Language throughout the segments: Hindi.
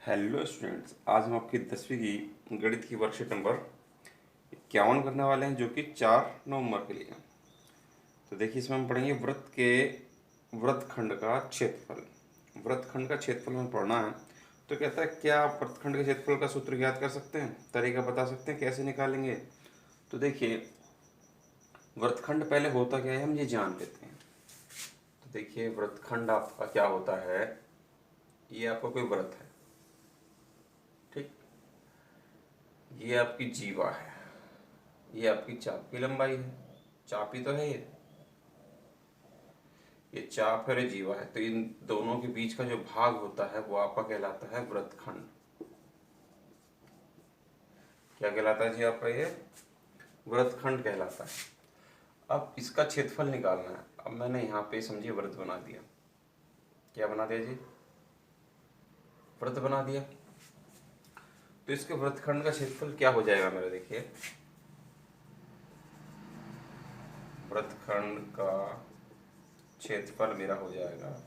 हेलो स्टूडेंट्स, आज हम आपकी 10वीं की गणित की वर्कशीट नंबर 51 करने वाले हैं, जो कि 4 नवंबर के लिए है। तो देखिए, इसमें हम पढ़ेंगे वृत्तखंड का क्षेत्रफल। वृत्तखंड का क्षेत्रफल हमें पढ़ना है। तो कहता है, क्या आप वृत्तखंड के क्षेत्रफल का सूत्र ज्ञात कर सकते हैं? तरीका बता सकते हैं कैसे निकालेंगे? तो देखिए, वृत्तखंड पहले होता क्या है हम ये जान लेते हैं। तो देखिए, वृत्तखंड आपका क्या होता है, ये आपका कोई वृत्त है, ठीक। ये आपकी जीवा है, ये आपकी चाप की लंबाई है। चाप ही तो है ये चाप है और ये जीवा है। तो इन दोनों के बीच का जो भाग होता है वो आपका कहलाता है वृत्तखंड। क्या कहलाता है जी आपका? ये वृत्तखंड कहलाता है। अब इसका क्षेत्रफल निकालना है। अब मैंने यहाँ पे समझिए वृत्त बना दिया। क्या बना दिया जी? वृत्त बना दिया। तो इसके वृत्तखंड का क्षेत्रफल क्या हो जाएगा मेरा? देखिए, वृत्तखंड का क्षेत्रफल मेरा हो जाएगा,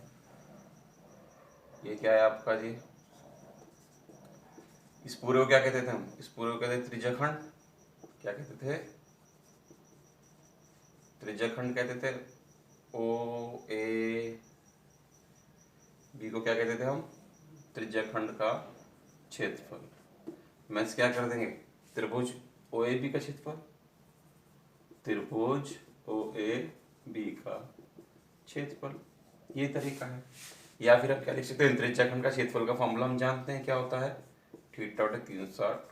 ये क्या है आपका जी? इस पूरे को क्या कहते थे हम? इस पूरे को कहते थे त्रिज्याखंड। क्या कहते थे? त्रिज्याखंड कहते थे। ओ ए बी को क्या कहते थे हम? त्रिज्याखंड का क्षेत्रफल। मैथ्स क्या कर देंगे? त्रिभुज ओ ए बी का क्षेत्रफल, त्रिभुज ओ ए बी का क्षेत्रफल, ये तरीका है। या फिर आप क्या लिख सकते हैं? त्रिज्याखंड का क्षेत्रफल का फॉर्मूला हम जानते हैं क्या होता है, थीटा बटे 360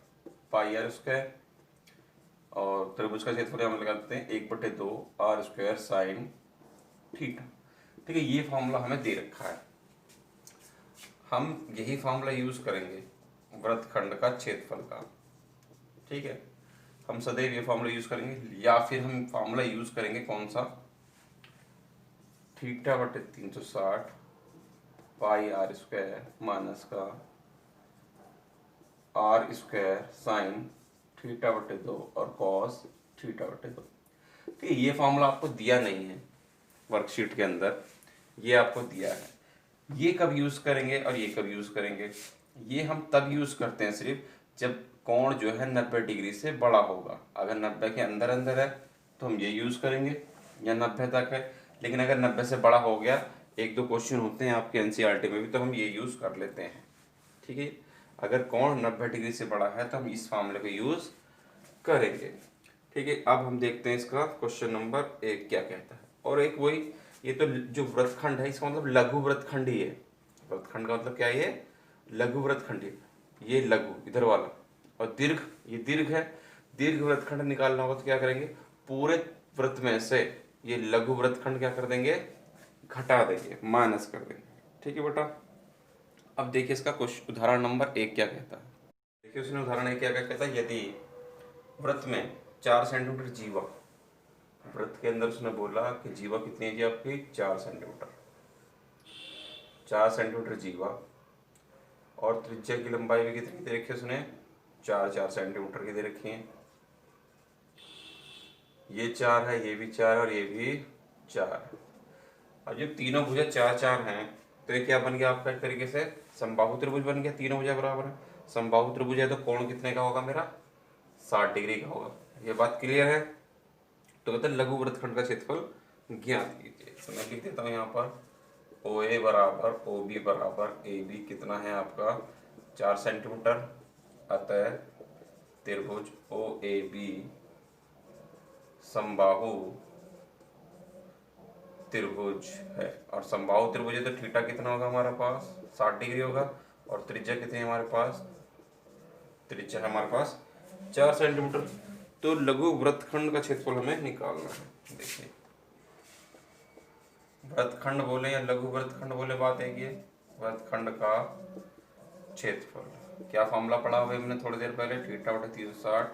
पाई आर स्क्वायर। और त्रिभुज का क्षेत्रफल हम लगाते हैं 1/2 आर स्क्वायर साइन थीटा। ठीक है, ये फॉर्मूला हमें दे रखा है, हम यही फॉर्मूला यूज करेंगे वृत्तखंड का क्षेत्रफल का। ठीक है, हम सदैव ये फॉर्मूला यूज करेंगे। या फिर हम फॉर्मूला यूज करेंगे कौन सा? थीटा बटे 360 पाई आर स्क्वायर माइनस का आर स्क्वायर साइन थीटा बटे 2 और कॉस थीटा बटे 2। ठीक है, ये फॉर्मूला आपको दिया नहीं है वर्कशीट के अंदर, ये आपको दिया है। ये कब यूज करेंगे और ये कब यूज करेंगे? ये हम तब यूज करते हैं सिर्फ जब कोण जो है 90 डिग्री से बड़ा होगा। अगर 90 के अंदर अंदर है तो हम ये यूज करेंगे, या 90 तक है। लेकिन अगर 90 से बड़ा हो गया, एक दो क्वेश्चन होते हैं आपके एनसीईआरटी में भी, तो हम ये यूज कर लेते हैं। ठीक है, अगर कोण 90 डिग्री से बड़ा है तो हम इस फॉर्मूले का यूज करेंगे। ठीक है, अब हम देखते हैं इसका क्वेश्चन नंबर 1 क्या कहता है। और एक वही, ये तो जो वृत्तखंड है इसका मतलब लघु वृत्तखंड ही है। वृत्तखंड का मतलब क्या है? ये लघु वृत्तखंड ही। ये लघु इधर वाला, और दीर्घ ये दीर्घ है। दीर्घ वृत्तखंड निकालना होगा तो क्या करेंगे? पूरे वृत्त में से ये लघु वृत्तखंड क्या कर देंगे? घटा देंगे, माइनस कर देंगे। ठीक है बेटा, अब देखिए इसका क्वेश्चन उदाहरण नंबर 1 क्या कहता है। देखिए उसने उदाहरण 1 क्या कहता है, यदि वृत्त में 4 सेंटीमीटर जीवा, वृत्त के अंदर उसने बोला कि जीवा कितनी है जी आपकी? 4 सेंटीमीटर। 4 सेंटीमीटर जीवा, और त्रिज्या की लंबाई भी कितनी दे रखी है उसने? 4 सेंटीमीटर की दे रखी है। ये 4 है, ये भी 4 है और ये भी 4 है। अब जब तीनों भुजा 4 हैं तो ये क्या बन गया आपका? एक तरीके से समबाहु त्रिभुज बन गया। तीनों भुजा बराबर है, समबाहु त्रिभुज है, तो कोण कितने का होगा मेरा? 60 डिग्री का होगा। ये बात क्लियर है? तो कहते हैं लघु वृत्तखंड का क्षेत्रफल ज्ञात कीजिए। तो मैं लिख देता हूँ यहाँ पर ओ ए बराबर ओ बी बराबर ए बी कितना है आपका? 4 सेंटीमीटर। अतः त्रिभुज ओ ए बी समबाहु त्रिभुज है। और समबाहु त्रिभुज है तो थीटा कितना होगा हमारे पास? 60 डिग्री होगा। और त्रिज्या कितनी है हमारे पास? त्रिज्या है हमारे पास 4 सेंटीमीटर। तो लघु वृत्तखंड का क्षेत्रफल हमें निकालना है। देखिए, वृत्तखंड बोले या लघु वृत्तखंड बोले, बात है कि वृत्तखंड का क्षेत्रफल। क्या फॉर्मूला पढ़ा हुआ हमने थोड़ी देर पहले? थीटा बटे 360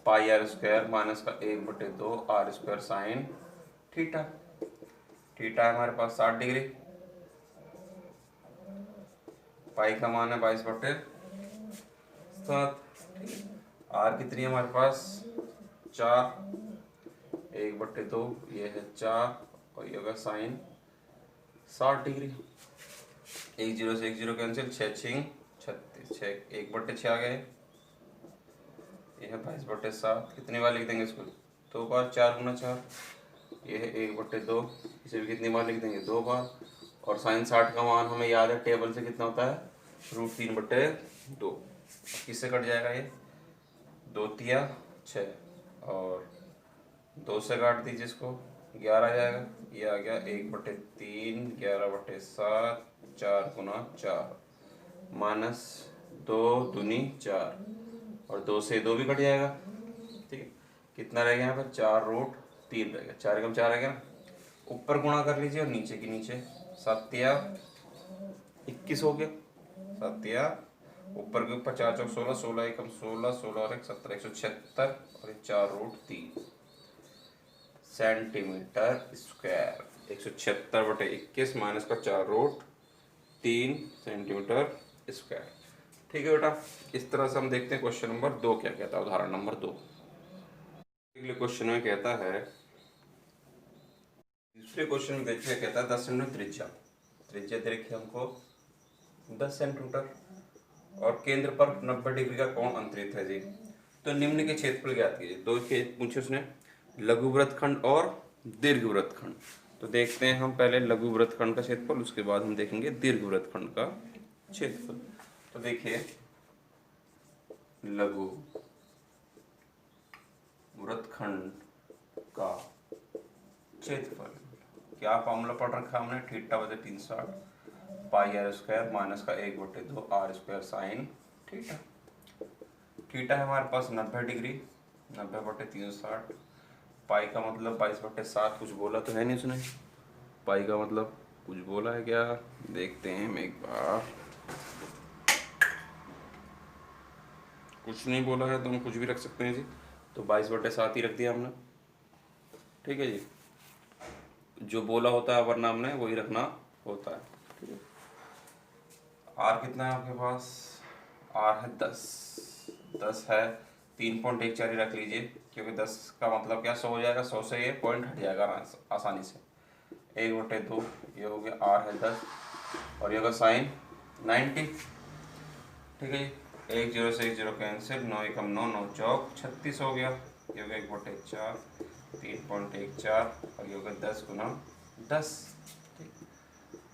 पाई आर स्क्वायर माइनस का 1/2 R square sine theta. Theta है हमारे पास 60 डिग्री, पाई का मान है 22/7। आर कितनी है हमारे पास? 4, 1/2 ये है 4, और ये होगा साइन 60 डिग्री। 1 0 से 1 0 कैंसिल, 6 6 36, 6 1/6 आ गए, ये है 22/7। कितनी बार लिख देंगे इसको? 2 बार, 4 गुना 4। ये है 1/2, इसे भी कितनी बार लिख देंगे? 2 बार। और साइन 60 का मान हमें याद है टेबल से कितना होता है? √3/2। किससे कट जाएगा ये? 2 तिया 6 और 2 से काट दीजिए इसको, 11 आ जाएगा। ये आ गया 1/3, 11/7, 4 गुना 4 माइनस 2 दूनी 4, और 2 से 2 भी कट जाएगा। ठीक है, कितना रह गया यहाँ पर? 4√3 रह गया। 4 एकम 4 रह गया ना, ऊपर गुणा कर लीजिए और नीचे की नीचे। 7 तिया 21 हो गया। 7 तिया ऊपर के ऊपर 4 चौक 16, 16 एकम 16, 16 और 1 17, 176 और 4√3 सेंटीमीटर स्क्वायर। 176/21 माइनस का 4√3 सेंटीमीटर स्क्वायर। ठीक है बेटा, इस तरह से हम देखते हैं क्वेश्चन नंबर 2 क्या कहता है। उदाहरण नंबर 2 अगले क्वेश्चन में कहता है, दूसरे क्वेश्चन में देखिए कहता है 10 सेंटीमीटर त्रिज्या। त्रिज्या दे रखी है हमको 10 सेंटीमीटर और केंद्र पर 90 डिग्री का कोण अंतरित है जी। तो निम्न के क्षेत्रफल ज्ञात कीजिए। दो पूछे उसने, लघु वृत्तखंड और दीर्घ वृत्तखंड। तो देखते हैं हम पहले लघु वृत्तखंड का क्षेत्रफल, उसके बाद हम देखेंगे दीर्घ वृत्तखंड का क्षेत्रफल। तो देखिए लघु वृत्तखंड का क्षेत्रफल, क्या फॉर्मूला पढ़ रखा हमने? θ/360 πr² माइनस का 1/2 r² साइन थीटा। थीटा है हमारे पास 90 डिग्री, 90/360। पाई का मतलब 22/7। कुछ बोला तो है नहीं उसने? पाई का मतलब कुछ बोला है क्या? देखते हैं हम एक बार। कुछ नहीं बोला है तो हम कुछ भी रख सकते हैं जी। तो 22/7 ही रख दिया हमने। ठीक है जी, जो बोला होता है वरना हमने वही रखना होता है। ठीक है, आर कितना है आपके पास? आर है 10। 10 है, 3.14 ही रख लीजिए, क्योंकि 10 का मतलब क्या? 100 हो जाएगा। 100 से ये पॉइंट हट जाएगा आसानी से। 1/2 ये हो गया। आर है 10 और ये होगा साइन 90। ठीक है, 1 0 से 1 0 कैंसिल, 9 एकम 9, 9 चौक 36 हो गया। ये हो गया 1/4, 3.14 और ये हो गया 10 गुना 10।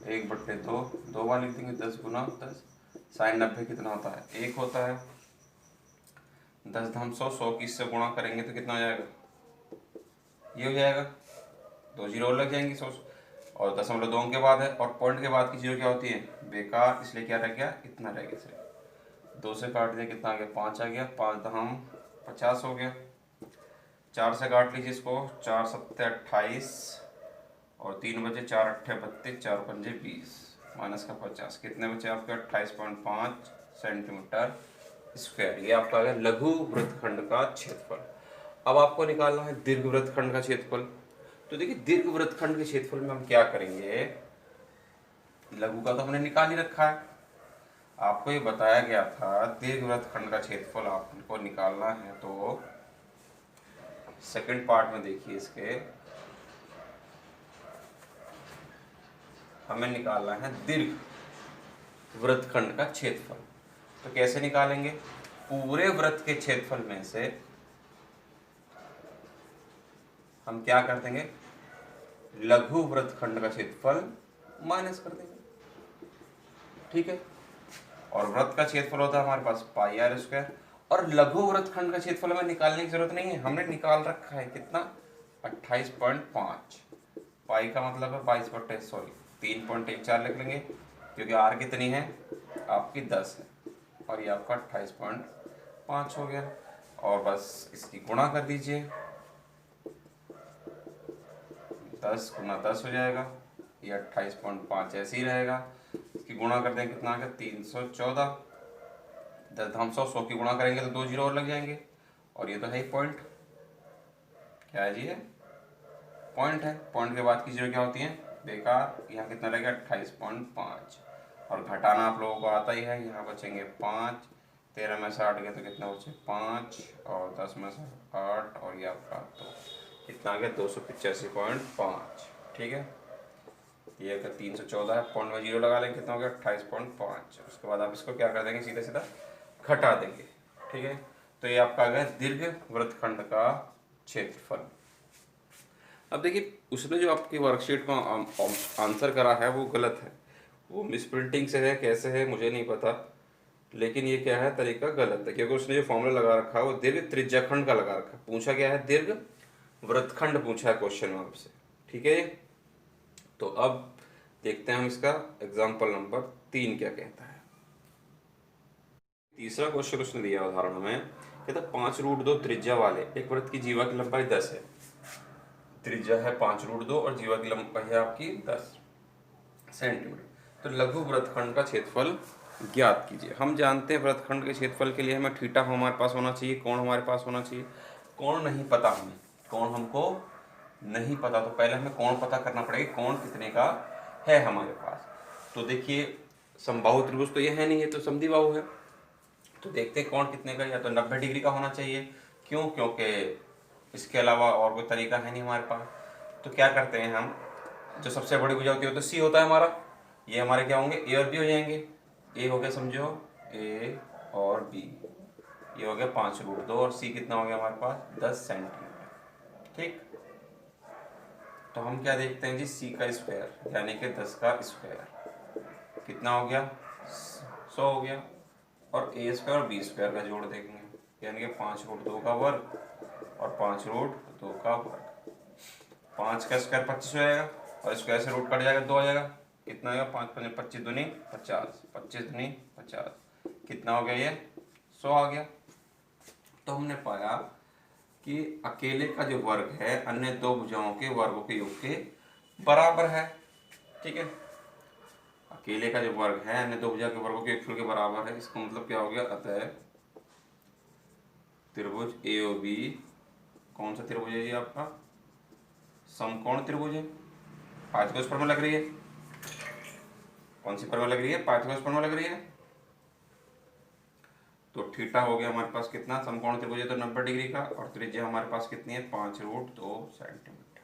1/2, 2 बार लिख देंगे 10 गुना 10। साइन 90 कितना होता है? 1 होता है। 10 धाम 100, 100 की इससे गुणा करेंगे तो कितना हो जाएगा? ये हो जाएगा। 2 जीरो और लग जाएंगी 100 और 0.2 अंक के बाद है, और पॉइंट के बाद की जीरो क्या होती है? बेकार, इसलिए क्या रह गया? इतना रह गया सिर्फ। 2 से काट दिया, कितना आ गया? 5 आ गया। 5 धाम 50 हो गया। 4 से काट लीजिए इसको, 4 7 28 और 3 बचे, 4 8 32, 4 5 20 माइनस का 50। कितने बचे आपके? 28.5 सेंटीमीटर स्क्वायर। ये आपका आ गया लघु वृत्तखंड का क्षेत्रफल। अब आपको निकालना है दीर्घ वृत्तखंड का क्षेत्रफल। तो देखिए दीर्घ वृत्तखंड के क्षेत्रफल में हम क्या करेंगे? लघु का तो हमने निकाल ही रखा है। आपको ये बताया गया था दीर्घ वृत्तखंड का क्षेत्रफल आपको निकालना है, तो सेकंड पार्ट में देखिए इसके हमें निकालना है दीर्घ वृत्तखंड का क्षेत्रफल। तो कैसे निकालेंगे? पूरे वृत्त के क्षेत्रफल में से हम क्या कर देंगे? लघु वृत्तखंड का क्षेत्रफल माइनस कर देंगे। ठीक है, और वृत्त का क्षेत्रफल होता है हमारे पास πr²। और लघु वृत्तखंड का क्षेत्रफल में निकालने की जरूरत नहीं है, हमने निकाल रखा है। कितना? 28.5। पाई का मतलब है 3.14 लिख लेंगे, क्योंकि आर कितनी है आपकी? 10 है और ये आपका 28.5 हो गया। और बस इसकी गुणा कर दीजिए, 10 गुना 10 हो जाएगा। ये 28.5 ऐसे ही रहेगा। इसकी गुणा कर देंगे, कितना आ गया? 314। 10 धाम 100, 100 की गुणा करेंगे तो 2 जीरो और लग जाएंगे। और ये तो है ही पॉइंट। क्या है जी? ये पॉइंट है। पॉइंट के बाद की जीरो क्या होती है? बेकार। यहाँ कितना रहेगा? 28.5 और घटाना आप लोगों को आता ही है। यहाँ बचेंगे 5, 13 में से 8 गए तो कितना बचे? 5 और 10 में से 8 और ये आपका 2, कितना आ गया? 285.5। ठीक है, ये अगर 314 है, पॉइंट में जीरो लगा लेंगे, कितना हो गया 28.5। उसके बाद आप इसको क्या कर देंगे, सीधा सीधा घटा देंगे। ठीक है, तो ये आपका आ गया दीर्घ वृत्तखंड का क्षेत्रफल। अब देखिए उसने जो आपकी वर्कशीट का आंसर करा है वो गलत है, वो मिसप्रिंटिंग से है, कैसे है मुझे नहीं पता, लेकिन ये क्या है तरीका गलत है, क्योंकि उसने जो फॉर्मूला लगा रखा है वो दीर्घ त्रिज्याखंड का लगा रखा है। पूछा क्या है, दीर्घ वृत्तखंड पूछा है क्वेश्चन में आपसे। ठीक है, तो अब देखते हैं हम इसका एग्जाम्पल नंबर 3 क्या कहता है। तीसरा क्वेश्चन उसने दिया उदाहरण में, कहता 5√2 त्रिज्या वाले एक वृत्त की जीवा की लंबाई 10 है। त्रिज्या है 5√2 और जीवा की लंबाई है आपकी 10 सेंटीमीटर। तो लघु वृत्तखंड का क्षेत्रफल ज्ञात कीजिए। हम जानते हैं वृत्तखंड के क्षेत्रफल के लिए हमें थीटा हमारे पास होना चाहिए, कोण हमारे पास होना चाहिए। कोण नहीं पता हमें, कोण हमको नहीं पता, तो पहले हमें कोण पता करना पड़ेगा, कोण कितने का है हमारे पास। तो देखिए समबाहु त्रिभुज तो ये है नहीं, है तो समद्विबाहु है। तो देखते हैं कोण कितने का, या तो 90 डिग्री का होना चाहिए। क्यों, क्योंकि इसके अलावा और कोई तरीका है नहीं हमारे पास। तो क्या करते हैं हम, जो सबसे बड़ी भुजा होती है तो सी होता है हमारा, ये हमारे क्या होंगे ए और बी हो जाएंगे। ए हो गया समझो ए और बी, ये हो गया 5√2 और सी कितना हो गया हमारे पास 10 सेंटीमीटर। ठीक, तो हम क्या देखते हैं जी, सी का स्क्वायर यानी कि 10 का स्क्वायर कितना हो गया 100 हो गया, और ए स्क्वायर और बी स्क्वायर का जोड़ देखेंगे यानी कि 5√2 का वर्ग और 5√2 का वर्ग। 5 का स्क्वायर 25 हो जाएगा और स्क्वायर से रूट कट जाएगा, 2 आ जाएगा, कितना आएगा 5 5 25 दूनी 50, 25 दूनी 50, कितना हो गया ये 100 आ गया। तो हमने पाया कि अकेले का जो वर्ग है अन्य दो भुजाओं के वर्गों के योग के बराबर है। ठीक है, अकेले का जो वर्ग है अन्य दो भुजा के वर्गों के योगफल के बराबर है। इसका मतलब क्या हो गया, अतः त्रिभुज ए ओ बी कौन सा त्रिभुज है ये आपका, समकोण त्रिभुज है। पाइथागोरस प्रमेय लग रही है, कौन सी प्रमेय लग रही है, पाइथागोरस प्रमेय लग रही है। तो थीटा हो गया हमारे पास कितना, समकोण त्रिभुज है तो 90 डिग्री का, और त्रिज्या हमारे पास कितनी है 5√2 सेंटीमीटर।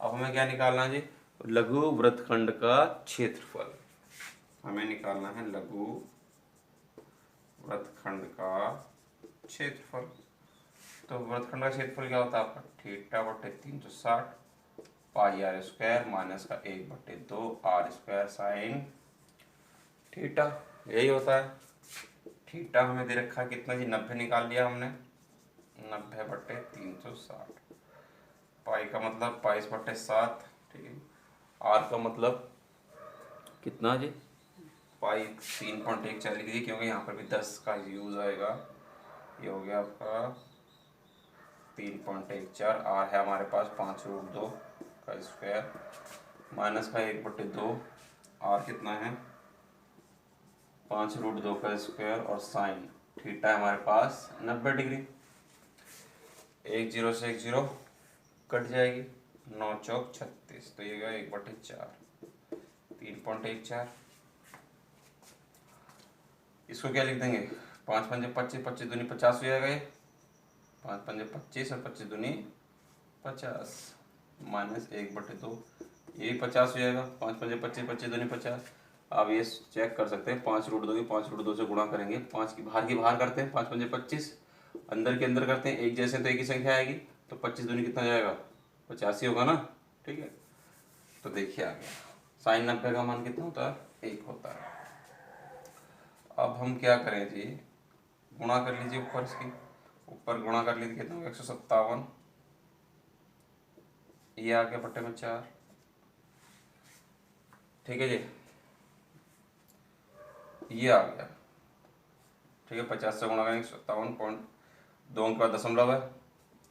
अब हमें क्या निकालना है जी, लघु वृत्तखंड का क्षेत्रफल हमें निकालना है, लघु वृत्तखंड का क्षेत्रफल। तो वृत्तखंड का क्षेत्रफल क्या होता है आपका, थीटा बटे 360 पाई आर स्क्वायर माइनस का 1/2 आर स्क्वायर साइन थीटा, यही होता है। थीटा हमें दे रखा है कितना जी 90 निकाल लिया हमने, 90/360, पाई का मतलब 22/7। ठीक है, आर का मतलब कितना जी पाई 3.14 लिख दीजिए क्योंकि यहाँ पर भी 10 का यूज आएगा। ये हो गया आपका 3.14, आर है हमारे पास 5√2 का स्क्वायर माइनस का 1/2, आर कितना है 5√2 का स्क्वायर और साइन थीटा है हमारे पास 90 डिग्री। 1 0 से 1 0 कट जाएगी, 9 चौक 36, तो ये गया 1/4 3.14। इसको क्या लिख देंगे, 5 पंजे 25, 25 दूनी 50 हो जाएगा, ये 5 पंजे 25 और 25 दूनी 50 माइनस 1/2, ये भी 50 हो जाएगा, 5 पंजे 25, 25 दूनी 50। आप ये चेक कर सकते हैं, 5√2 की 5√2 से गुणा करेंगे, 5 की बाहर करते हैं, 5 पंजे 25, अंदर के अंदर करते हैं, एक जैसे तो एक ही संख्या आएगी, तो 25 दूनी कितना जाएगा 85 होगा ना। ठीक है, तो देखिए आ गया, साइन 90 का मान कितना होता है 1 होता है। अब हम क्या करें जी, गुणा कर लीजिए ऊपर, इसकी ऊपर गुणा कर लीजिए कितना होगा 157, ये आ गया बट्टे में 4। ठीक है जी, ये आ गया। ठीक है, 50 से गुणा करेंगे 57.2 अंक का दशमलव है,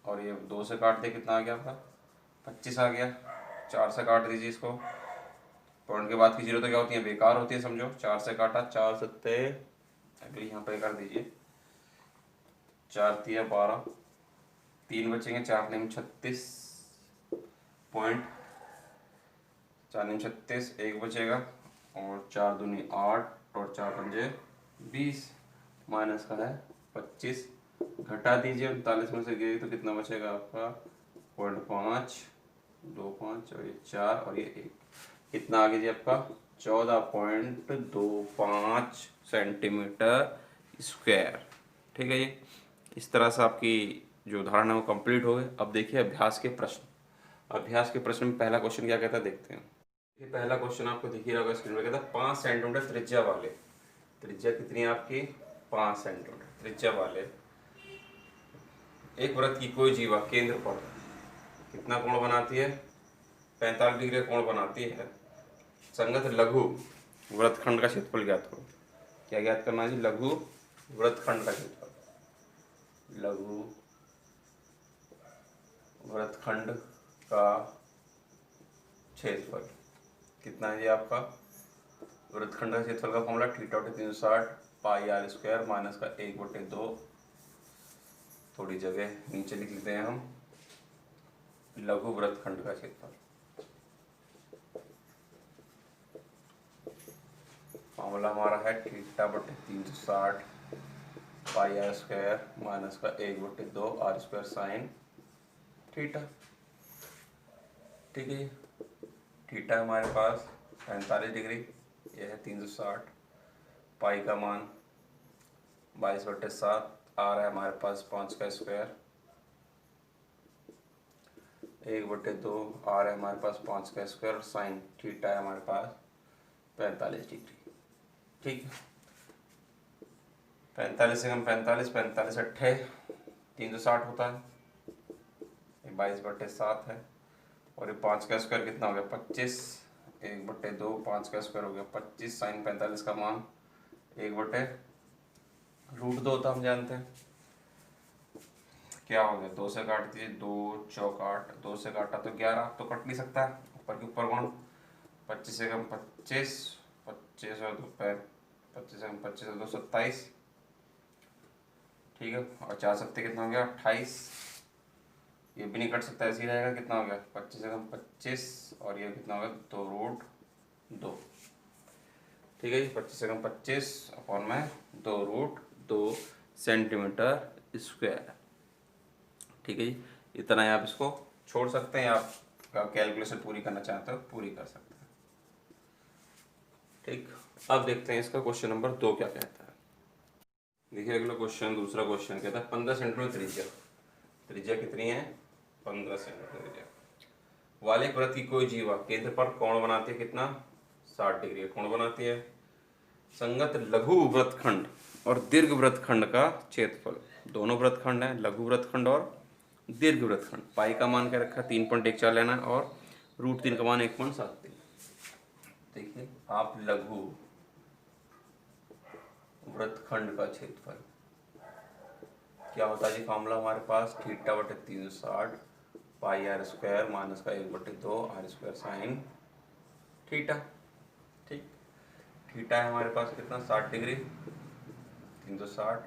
और ये 2 से काट दिया कितना आ गया आपका 25 आ गया। 4 से काट दीजिए इसको, पॉइंट के बाद की जीरो तो क्या होती है बेकार होती है समझो। 4 से काटा, 4 सत्ते अभी यहाँ पे कर दीजिए, 4 तिया 12, 3 बचेंगे, 4 नेम 36 पॉइंट, 4 नेम 36, 1 बचेगा, और 4 दूनी 8 और 4 पंजे 20, माइनस का है 25, घटा दीजिए 39 में से गए तो कितना बचेगा आपका 0.5, 2 5 और ये 4 और ये 1, कितना आ गया जी आपका 14.25 सेंटीमीटर स्क्वायर। ठीक है जी, इस तरह से आपकी जो उदाहरण है वो कंप्लीट हो गए। अब देखिए अभ्यास के प्रश्न। अभ्यास के प्रश्न में पहला क्वेश्चन क्या कहता है देखते हैं। ये पहला क्वेश्चन आपको दिख ही रहा होगा स्क्रीन में, कहता है 5 सेंटीमीटर त्रिज्या वाले, त्रिज्या कितनी है आपकी 5 सेंटीमीटर त्रिज्या वाले एक वृत्त की कोई जीवा केंद्र पर कितना कोण बनाती है, 45 डिग्री कोण बनाती है। संगत लघु वृत्तखंड का क्षेत्रफल ज्ञात करो। क्या ज्ञात करना है जी, लघु वृत्तखंड का क्षेत्रफल। लघु वृत्तखंड का क्षेत्रफल कितना है जी आपका, वृत्तखंड का क्षेत्रफल का फॉर्मूला थीटा बटे 360 पाई आर स्क्वायर माइनस का 1/2। थोड़ी जगह नीचे लिख लेते हैं हम, लघु वृत्तखंड का क्षेत्रफल फॉर्मूला हमारा है थीटा बटे 360 पाई आर स्क्वायर माइनस का 1/2 आर स्क्वायर साइन थीटा। ठीक है, थीटा हमारे पास 45 डिग्री, यह है 360, पाई का मान 22/7, आ रहा है हमारे पास 5 का स्क्वायर, 1/2 आ रहा है हमारे पास 5 का स्क्वायर और साइन थीटा है हमारे पास 45 डिग्री। ठीक है, 45 से कम 45, 45 अट्ठे 360 होता है, 22/7 है और ये 5 का स्क्वायर कितना हो गया 25, 1/2 5 का स्क्वायर हो गया 25, साइन 45 का मान 1/√2 होता हम जानते हैं। क्या हो गया 2 से काट दिए, 2 चौक 8, 2 से काटा तो 11, तो कट नहीं सकता है, ऊपर के ऊपर गुण 25 से कम 25, 25 और 2 25 से कम 25 और 2 27। ठीक है, और 4 सत्ते कितना हो गया 28, ये भी नहीं कट सकता, ऐसे ही रहेगा, कितना हो गया 25 से कम 25 और ये कितना हो गया 2√2। ठीक है जी, 25 से कम 25 अपॉन में 2√2 सेंटीमीटर स्क्वायर। ठीक है जी, इतना ही आप इसको छोड़ सकते हैं, आप कैलकुलेशन पूरी करना चाहते हो पूरी कर सकते हैं। ठीक, अब देखते हैं इसका क्वेश्चन नंबर 2 क्या कहता है। देखिए अगला क्वेश्चन, दूसरा क्वेश्चन कहता है 15 सेंटीमीटर त्रिज्या, त्रिज्या कितनी है 15 सेंटीमीटर त्रिज्या वाले वृत्त की कोई जीवा केंद्र पर कोण बनाती है, कितना 60 डिग्री कोण बनाती है। संगत लघु वृत्तखंड और दीर्घ वृत्तखंड का क्षेत्रफल, दोनों वृत्तखंड है लघु वृत्तखंड और दीर्घ वृत्तखंड, पाई का मान क्या रखा 3.14 लेना है और √3 का मान 1.73। देखिए आप लघु वृत्तखंड का क्षेत्रफल क्या होता है जी, फॉर्मूला हमारे पास थीटा बटे 360 पाई आर स्क्वायर माइनस का 1/2 आर स्क्वायर साइन थीटा। ठीक, थीटा है हमारे पास कितना 60 डिग्री, 360,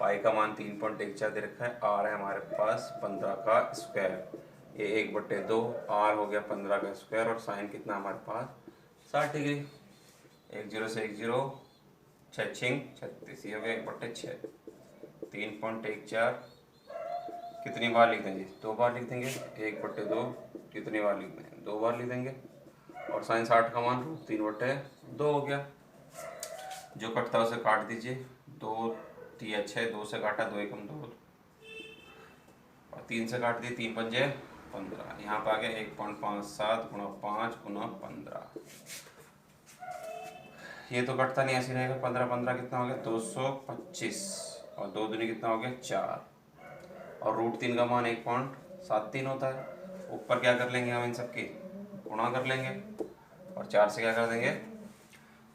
पाई का मान 3.14 दे रखा है, आर है हमारे पास 15 का स्क्वायर, ये 1/2 आर हो गया 15 का स्क्वायर और साइन कितना हमारे पास 60 डिग्री, 1 0 से 1 0 6 छिंग 36, ये हो गया 1/6, 3.14 कितनी बार लिख देंगे 2 बार लिख देंगे, 1/2 कितनी बार लिख देंगे 2 बार लिख देंगे और साइन 60 का मान 3/2 हो गया। जो कटता है उसे काट दीजिए, 2 3 6, 2 से काटा 2 एकम 2 और 3 से काट दिए 3 पंजे 15, यहाँ पे आ गया 1.57 गुणा 5 गुणा 15। ये तो कटता नहीं, ऐसे रहेगा 15 15 कितना हो गया 225 और 2 दूनी कितना हो गया 4 और √3 का मान 1.73 होता है। ऊपर क्या कर लेंगे हम इन सबके गुणा कर लेंगे और 4 से क्या कर देंगे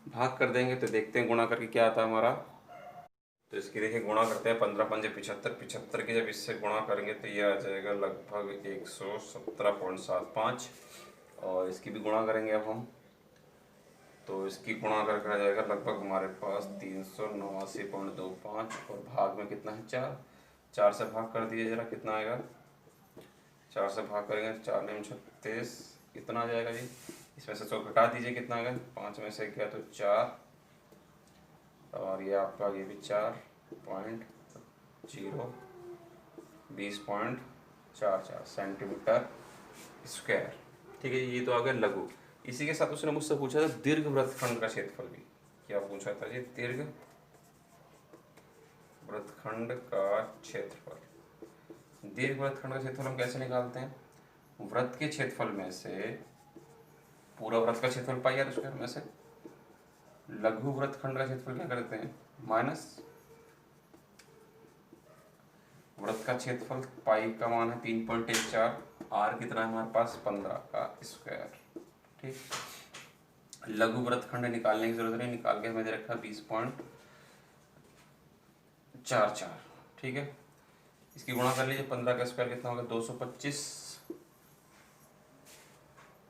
भाग कर देंगे, तो देखते हैं गुणा करके क्या आता है हमारा। तो इसकी देखिए गुणा करते हैं, 15 पंजे 75, 75 की जब इससे गुणा करेंगे तो ये आ जाएगा लगभग 117.75 और इसकी भी गुणा करेंगे अब हम, तो इसकी गुणा करके आ जाएगा लगभग हमारे पास 389.25 और भाग में कितना है 4, 4 से भाग कर दिए जरा कितना आएगा, 4 से भाग करेंगे 4 में 36 कितना आ जाएगा जी, इसमें से 100 घटा दीजिए कितना आ गया 5 में से गया तो 4 और ये आपका ये भी 4.20 सेंटीमीटर स्क्वायर। ठीक है, ये तो आ गया लघु। इसी के साथ उसने मुझसे पूछा था दीर्घ वृत्तखंड का क्षेत्रफल भी। क्या पूछा था जी? दीर्घ वृत्तखंड का क्षेत्रफल। दीर्घ वृत्तखंड का क्षेत्रफल हम कैसे निकालते हैं? वृत्त के क्षेत्रफल में से, पूरा वृत्त का क्षेत्रफल पाई आर स्क्वायर में से लघु वृत्तखंड का क्षेत्रफल क्या करते हैं? माइनस वृत्त का क्षेत्रफल, पाई का मान है 3.14, आर कितना है हमारे पास? 15 का स्क्वायर। ठीक, लघु वृत्तखंड निकालने की जरूरत नहीं, निकाल के हमें दे रखा 20.44। ठीक है, इसकी गुणा कर लीजिए, 15 का स्क्वायर कितना होगा? 225।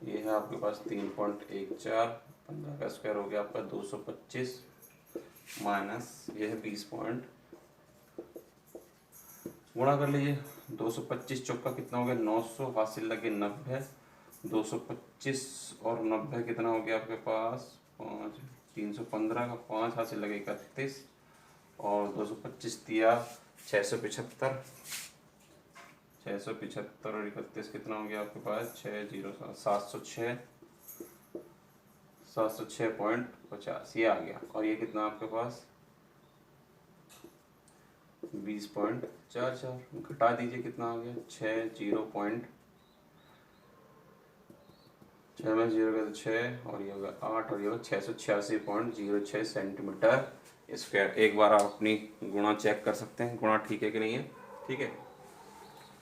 ये है आपके पास 3.14, 15 का स्क्वायर हो गया आपका 225 माइनस ये है 20 पॉइंट, गुणा कर लीजिए। 225 चौका कितना हो गया? 900, हासिल लगे 90, 225 और 90 कितना हो गया आपके पास? 5, 315 का 5 हासिल लगे 31 और 225 दिया 675, 675 और 31 कितना हो गया आपके पास? 706, 706.50 ये आ गया। और ये कितना आपके पास? 20.44। घटा दीजिए कितना आ गया? 6 में 0 का 6 और ये होगा 8 और ये होगा 686.06 सेंटीमीटर स्क्वायर। एक बार आप अपनी गुणा चेक कर सकते हैं, गुणा ठीक है कि नहीं है। ठीक है,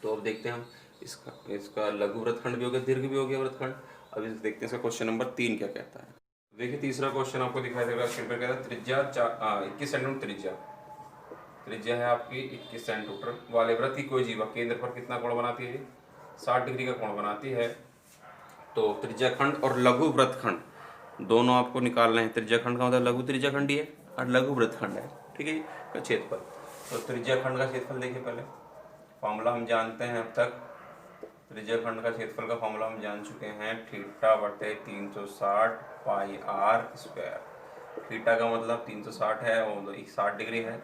तो अब देखते हैं हम इसका लघु वृत्तखंड भी हो गया, दीर्घ भी हो गया वृत्तखंड। अब इस देखते हैं इसका क्वेश्चन नंबर 3 क्या कहता है। देखिए तीसरा क्वेश्चन आपको दिखाई देगा स्क्रीन पर, कहता है त्रिज्या 21 सेंटीमीटर त्रिज्या है आपकी 21 सेंटीमीटर वाले वृत्त की कोई जीवा केंद्र पर कितना कोण बनाती है? 60 डिग्री का कोण बनाती है। तो त्रिज्याखंड और लघु वृत्तखंड दोनों आपको निकालना है। त्रिज्याखंड का मतलब लघु त्रिज्याखंड ही है और लघु वृत्तखंड है। ठीक है, का क्षेत्रफल। तो त्रिज्याखंड का क्षेत्रफल देखिए, पहले फॉर्मूला हम जानते हैं। अब तक त्रिज्याखंड का क्षेत्रफल का फॉर्मूला हम जान चुके हैं, थीटा बटे 360 पाई आर स्क्वायर। थीटा का मतलब 360 है और 60 डिग्री है,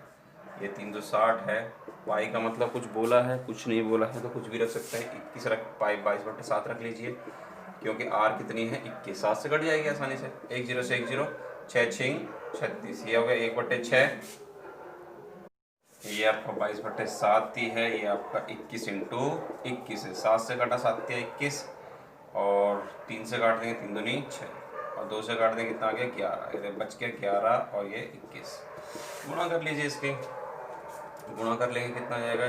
ये 360 है। पाई का मतलब कुछ बोला है, कुछ नहीं बोला है तो कुछ भी रख सकते हैं। 21 रख, पाई 22/7 रख लीजिए, क्योंकि आर कितनी है? 21, 7 से कट जाएगी आसानी से। 1 0 से 1 0, 6 6 36, ये हो गया 1/6। ये आपका 22/7 ही है, ये आपका 21 इंटू 21 है। 7 से काटा 7 या 21 और 3 से काट देंगे 3 दूनी 6 और 2 से काट देंगे कितना आ गया? 11। ये बच के 11 और ये 21। गुणा कर लीजिए, इसके गुणा कर लेंगे कितना जाएगा?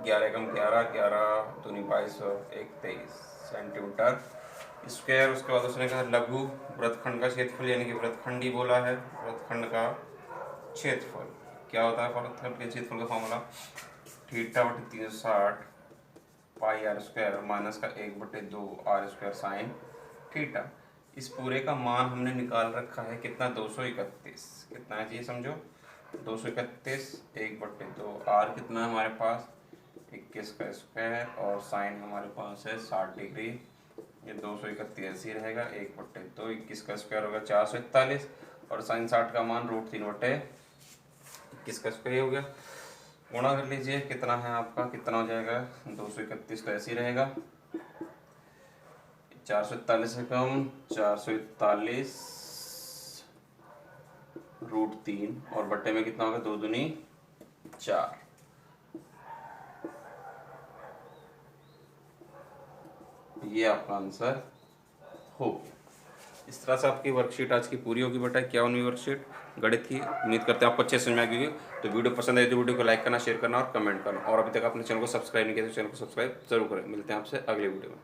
11 कम 11, 11 दूनी 22 और 1 23 सेंटीमीटर स्क्वायर। उसके बाद उसने कहा लघु वृत्तखंड का क्षेत्रफल, यानी कि वृत्तखंड ही बोला है। वृत्तखंड का क्षेत्रफल क्या होता है? वृत्तखंड के क्षेत्रफल का फॉर्मूला थीटा बटे 360 पाई आर स्क्वायर माइनस का 1/2 आर स्क्वायर साइन थीटा। इस पूरे का मान हमने निकाल रखा है कितना? 231। कितना है जी समझो? 231 1/2। आर कितना है हमारे पास? 21 का स्क्वायर और साइन हमारे पास है 60 डिग्री। ये 231 ऐसे ही रहेगा, 1/2। 21 का स्क्वायर होगा 441 और साइन 60 का मान √3/21 का स्क्वायर हो गया। गुणा कर लीजिए, कितना है आपका? कितना हो जाएगा? 231 का ऐसे ही रहेगा, 441 से कम 441 √3 और बट्टे में कितना होगा? 2 दूनी 4। ये आपका आंसर हो गया। इस तरह से आपकी वर्कशीट आज की पूरी होगी बेटा, 51वीं वर्कशीट गणित की। उम्मीद करते हैं आपको अच्छे समझ में आ गई। तो वीडियो पसंद आए तो वीडियो को लाइक करना, शेयर करना और कमेंट करना। और अभी तक आपने चैनल को सब्सक्राइब नहीं किया तो चैनल को सब्सक्राइब जरूर करें। मिलते हैं आपसे अगले वीडियो में।